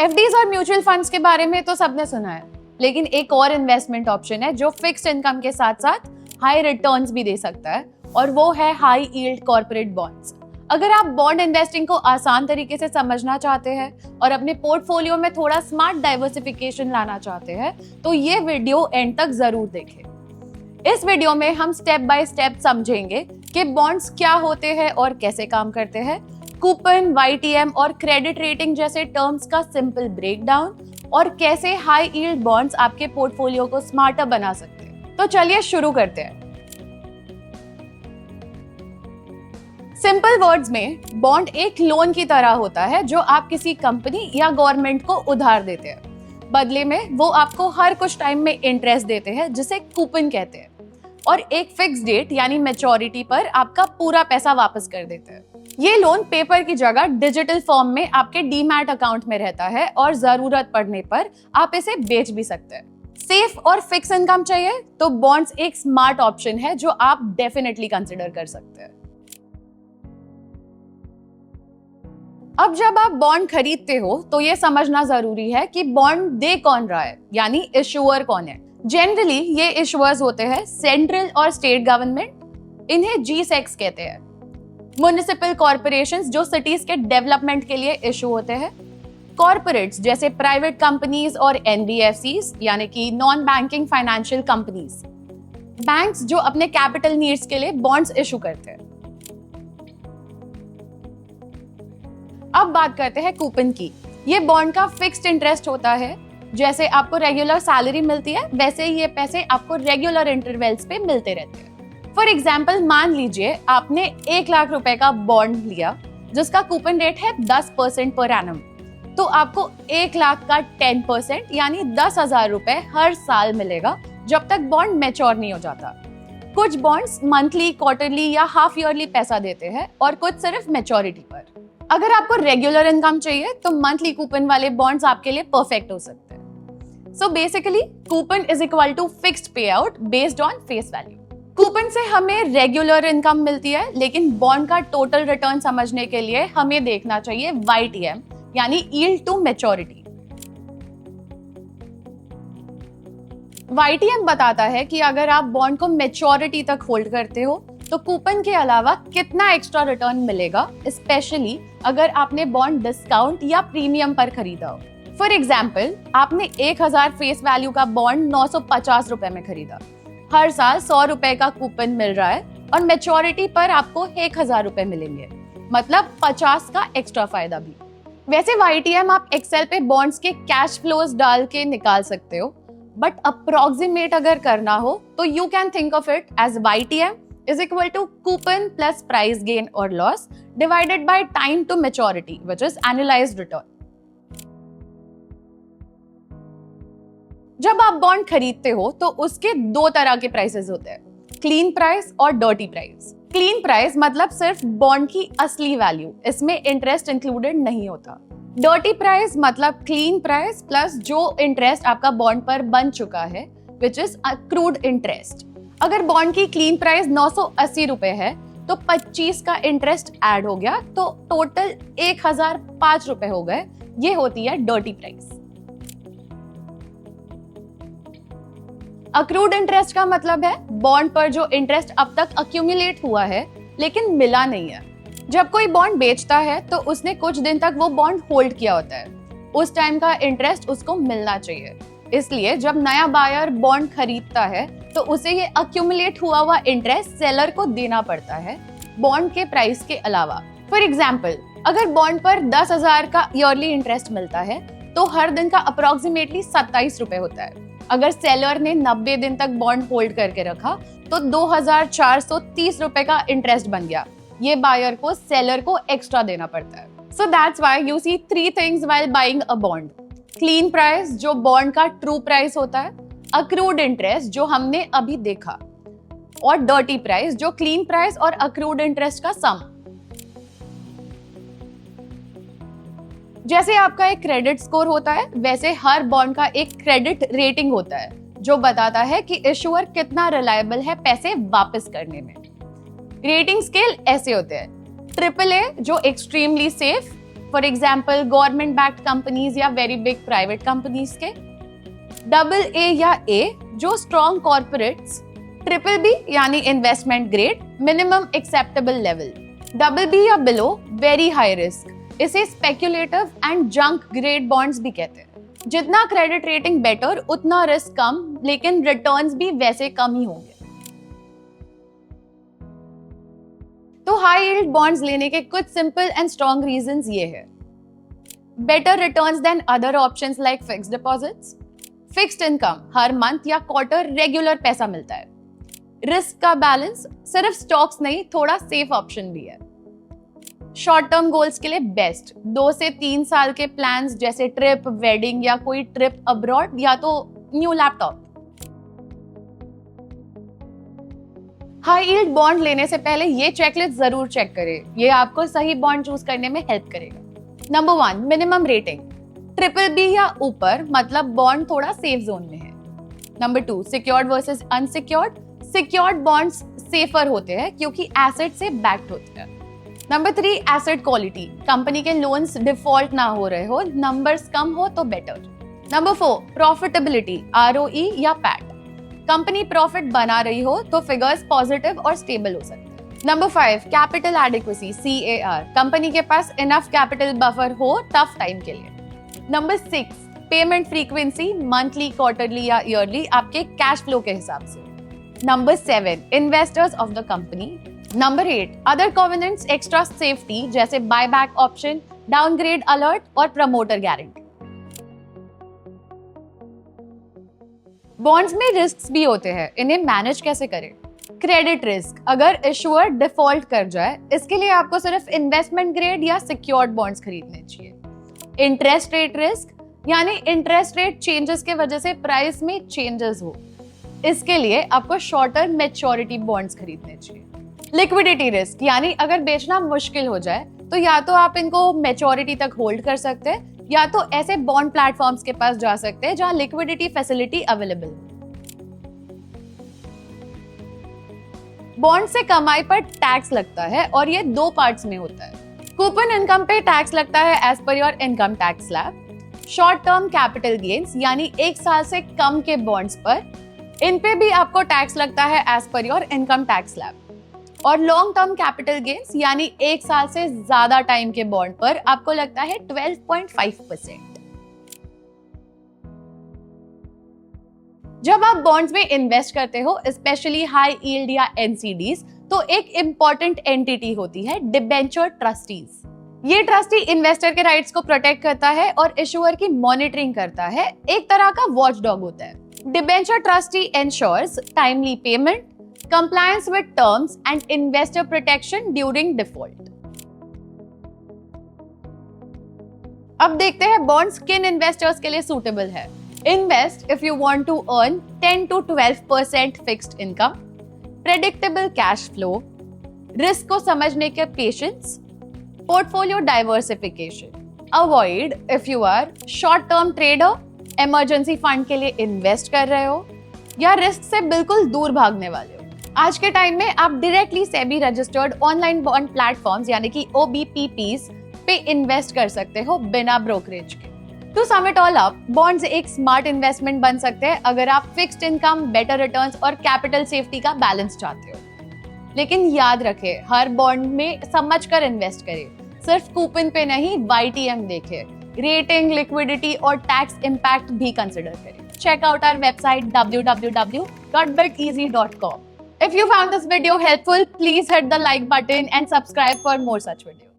FDs और mutual funds के बारे में तो सबने सुना है, लेकिन एक और इन्वेस्टमेंट ऑप्शन है जो फिक्स्ड इनकम के साथ साथ हाई रिटर्न्स भी दे सकता है, और वो है हाई यील्ड कॉर्पोरेट बॉन्ड्स। अगर आप बॉन्ड इन्वेस्टिंग को आसान तरीके से समझना चाहते हैं और अपने पोर्टफोलियो में थोड़ा स्मार्ट डाइवर्सिफिकेशन लाना चाहते हैं, तो ये वीडियो एंड तक जरूर देखें। इस वीडियो में हम स्टेप बाय स्टेप समझेंगे कि बॉन्ड्स क्या होते हैं और कैसे काम करते हैं, कूपन, वाईटीएम और क्रेडिट रेटिंग जैसे टर्म्स का सिंपल ब्रेकडाउन, और कैसे हाई यील्ड बॉन्ड्स आपके पोर्टफोलियो को स्मार्टर बना सकते हैं। तो चलिए शुरू करते हैं। सिंपल वर्ड्स में बॉन्ड एक लोन की तरह होता है जो आप किसी कंपनी या गवर्नमेंट को उधार देते हैं। बदले में वो आपको हर कुछ टाइम में इंटरेस्ट देते हैं, जिसे कूपन कहते हैं, और एक फिक्स डेट यानी मैच्योरिटी पर आपका पूरा पैसा वापस कर देते हैं। ये लोन पेपर की जगह डिजिटल फॉर्म में आपके डीमैट अकाउंट में रहता है और जरूरत पड़ने पर आप इसे बेच भी सकते हैं। सेफ और फिक्स इनकम चाहिए तो बॉन्ड्स एक स्मार्ट ऑप्शन है जो आप डेफिनेटली कंसिडर कर सकते हैं। अब जब आप बॉन्ड खरीदते हो तो ये समझना जरूरी है कि बॉन्ड दे कौन रहा है, यानी इशुअर कौन है। जनरली ये इशुअर्स होते हैं सेंट्रल और स्टेट गवर्नमेंट, इन्हें G-SECs कहते हैं। म्युनिसिपल कॉर्पोरेशंस जो सिटीज के डेवलपमेंट के लिए इशू होते हैं, कॉर्पोरेट्स जैसे प्राइवेट कंपनीज और NBFCs यानी कि non banking financial companies, banks जो अपने कैपिटल नीड्स के लिए बॉन्ड्स इशू करते हैं। अब बात करते हैं कूपन की। ये बॉन्ड का फिक्स्ड इंटरेस्ट होता है। जैसे आपको रेगुलर सैलरी मिलती है, वैसे ये पैसे आपको रेगुलर इंटरवल्स पे मिलते रहते हैं। फॉर एग्जाम्पल, मान लीजिए आपने 1 लाख रुपए का बॉन्ड लिया जिसका कूपन रेट है 10% पर एनम, तो आपको 1 लाख का 10% यानी 10,000 रुपए हर साल मिलेगा जब तक बॉन्ड मैच्योर नहीं हो जाता। कुछ बॉन्ड्स मंथली, क्वार्टरली या हाफ ईयरली पैसा देते हैं और कुछ सिर्फ मैच्योरिटी पर। अगर आपको रेगुलर इनकम चाहिए तो मंथली कूपन वाले बॉन्ड्स आपके लिए परफेक्ट हो सकते हैं। So basically coupon is equal to fixed pay out based on face value. Coupon से हमें रेगुलर इनकम मिलती है, लेकिन बॉन्ड का टोटल रिटर्न समझने के लिए हमें देखना चाहिए YTM यानी यील्ड टू मैच्योरिटी। YTM बताता है कि अगर आप बॉन्ड को मैच्योरिटी तक होल्ड करते हो तो कूपन के अलावा कितना एक्स्ट्रा रिटर्न मिलेगा, स्पेशली अगर आपने बॉन्ड डिस्काउंट या प्रीमियम पर खरीदा हो। फॉर एग्जाम्पल, आपने 1000 फेस वैल्यू का बॉन्ड 950 रुपए में खरीदा, हर साल 100 रुपए का कूपन मिल रहा है और मैच्योरिटी पर आपको 1000 रुपए मिलेंगे, मतलब 50 का एक्स्ट्रा फायदा भी। वैसे YTM आप एक्सेल पे बॉन्ड्स के कैश फ्लोज डाल के निकाल सकते हो, बट अप्रोक्सीमेट अगर करना हो तो you can think of it as YTM is equal to coupon plus price gain or loss divided by time to maturity, which is annualized return. जब आप बॉन्ड खरीदते हो तो उसके 2 तरह के प्राइसेस होते हैं, क्लीन प्राइस और डर्टी प्राइस। क्लीन प्राइस मतलब सिर्फ बॉन्ड की असली वैल्यू, इसमें इंटरेस्ट इंक्लूडेड नहीं होता। डर्टी प्राइस मतलब क्लीन प्राइस प्लस जो इंटरेस्ट आपका बॉन्ड पर बन चुका है, विच इज अक्रूड इंटरेस्ट। अगर बॉन्ड की क्लीन प्राइस 980 रुपए है तो 25 का इंटरेस्ट ऐड हो गया तो टोटल 1005 रुपए हो गए। ये होती है डर्टी प्राइस। अक्रूड इंटरेस्ट का मतलब है बॉन्ड पर जो इंटरेस्ट अब तक अक्यूमुलेट हुआ है लेकिन मिला नहीं है। जब कोई बॉन्ड बेचता है तो उसने कुछ दिन तक वो बॉन्ड होल्ड किया होता है, उस टाइम का इंटरेस्ट उसको मिलना चाहिए। इसलिए जब नया बायर बॉन्ड खरीदता है तो उसे ये अक्यूमुलेट हुआ हुआ इंटरेस्ट सेलर को देना पड़ता है, बॉन्ड के प्राइस के अलावा। फॉर एग्जाम्पल, अगर बॉन्ड पर 10,000 का ईयरली इंटरेस्ट मिलता है तो हर दिन का अप्रोक्सीमेटली 27 रुपए होता है। अगर सेलर ने 90 दिन तक बॉन्ड होल्ड करके रखा तो 2430 रुपए का इंटरेस्ट बन गया। ये बायर को सेलर को एक्स्ट्रा देना पड़ता है। So that's why you see 3 things while buying a bond. Clean price जो बॉन्ड का ट्रू प्राइस होता है, अक्रूड इंटरेस्ट जो हमने अभी देखा, और डर्टी प्राइस जो क्लीन प्राइस और अक्रूड इंटरेस्ट का सम। जैसे आपका एक क्रेडिट स्कोर होता है, वैसे हर बॉन्ड का एक क्रेडिट रेटिंग होता है जो बताता है कि इशुअर कितना रिलायबल है पैसे वापस करने में। रेटिंग स्केल ऐसे होते हैं: AAA जो extremely safe, for example government backed companies या वेरी बिग प्राइवेट कंपनीज के। AA या A जो स्ट्रॉन्ग कॉर्पोरेट्स। BBB यानी investment grade, minimum acceptable level. BB या बिलो वेरी हाई रिस्क, इसे speculative and junk grade bonds भी कहते हैं। जितना क्रेडिट रेटिंग बेटर उतना रिस्क कम, लेकिन रिटर्न्स भी वैसे कम ही होंगे। तो हाई यील्ड बॉन्ड्स लेने के कुछ सिंपल एंड स्ट्रॉन्ग रीजंस ये है। Better returns than other options like fixed deposits, fixed income, हर मंथ या क्वार्टर रेगुलर पैसा मिलता है। रिस्क का बैलेंस, सिर्फ स्टॉक्स नहीं थोड़ा सेफ ऑप्शन भी है। शॉर्ट टर्म गोल्स के लिए बेस्ट, 2 से 3 साल के प्लान्स जैसे ट्रिप, वेडिंग या कोई ट्रिप अब्रॉड या तो new laptop. High yield bond लेने से पहले ये चेकलिस्ट जरूर चेक करें, ये आपको सही बॉन्ड चूज करने में हेल्प करेगा। नंबर 1 मिनिमम रेटिंग, BBB या ऊपर मतलब बॉन्ड थोड़ा सेफ जोन में है। Number 2 secured versus unsecured, secured bonds safer होते हैं क्योंकि एसेट से बैक्ड होते हैं। नंबर 3 एसेट क्वालिटी, कंपनी के लोन्स डिफॉल्ट ना हो रहे हो, नंबर्स कम हो तो बेटर। नंबर 4 प्रॉफिटेबिलिटी, ROE या पैट, कंपनी प्रॉफिट बना रही हो तो फिगर्स पॉजिटिव और स्टेबल हो सकते हैं। Number 5 capital adequacy, CAR, company के पास इनफ कैपिटल बफर हो टफ टाइम के लिए। Number 6 payment frequency, monthly, quarterly या ईयरली, आपके कैश फ्लो के हिसाब से। Number 7 investors of the company. Number 8 other covenants, extra safety जैसे बायबैक ऑप्शन, डाउनग्रेड अलर्ट और प्रमोटर गारंटी। बॉन्ड्स में रिस्क्स भी होते हैं, इन्हें मैनेज कैसे करें? क्रेडिट रिस्क, अगर इशुअर डिफॉल्ट कर जाए, इसके लिए आपको सिर्फ इन्वेस्टमेंट ग्रेड या सिक्योर्ड बॉन्ड्स खरीदने चाहिए। इंटरेस्ट रेट रिस्क, यानी इंटरेस्ट रेट चेंजेस के वजह से प्राइस में चेंजेस हो, इसके लिए आपको शॉर्टर मैच्योरिटी बॉन्ड्स खरीदने चाहिए। लिक्विडिटी रिस्क, यानी अगर बेचना मुश्किल हो जाए तो या तो आप इनको मैच्योरिटी तक होल्ड कर सकते हैं या तो ऐसे बॉन्ड प्लेटफॉर्म्स के पास जा सकते हैं जहां लिक्विडिटी फैसिलिटी अवेलेबल। बॉन्ड से कमाई पर टैक्स लगता है और ये 2 पार्ट्स में होता है। कूपन इनकम पे टैक्स लगता है as per your income tax slab. Short term capital gains, यानी 1 साल से कम के बॉन्ड्स पर, इन पे भी आपको टैक्स लगता है as per your income tax slab. और लॉन्ग टर्म कैपिटल गेन्स, यानी 1 साल से ज्यादा टाइम के बॉन्ड पर आपको लगता है 12.5%। जब आप बॉन्ड्स में इन्वेस्ट करते हो, स्पेशली हाई यील्ड या NCDs, तो एक इंपॉर्टेंट एंटिटी होती है डिबेंचर ट्रस्टीज। ये ट्रस्टी इन्वेस्टर के राइट्स को प्रोटेक्ट करता है और इशुअर की मॉनिटरिंग करता है, एक तरह का वॉचडॉग होता है। Debenture trustee ensures timely payment, compliance with terms and investor protection during default। अब देखते हैं बॉन्ड्स किन इन्वेस्टर्स के लिए सूटेबल है। Invest if you want to earn 10 to 12% fixed income, predictable cash flow, risk को समझने के patience, portfolio diversification. Avoid if you are short term trader, emergency fund के लिए इन्वेस्ट कर रहे हो या रिस्क से बिल्कुल दूर भागने वाले हो। आज के टाइम में आप directly SEBI registered online bond platforms यानी कि OBPPs पे इन्वेस्ट कर सकते हो बिना ब्रोकरेज के। To sum it all up, bonds एक स्मार्ट इन्वेस्टमेंट बन सकते हैं अगर आप फिक्स्ड इनकम, बेटर रिटर्न्स और कैपिटल सेफ्टी का बैलेंस चाहते हो। लेकिन याद रखें, हर बॉन्ड में समझकर इन्वेस्ट करें, सिर्फ कूपन पे नहीं, YTM देखें, रेटिंग, लिक्विडिटी और टैक्स इम्पैक्ट भी कंसिडर करें। Check out our website www.buteasy.com। If you found this video helpful, please hit the like button and subscribe for more such videos.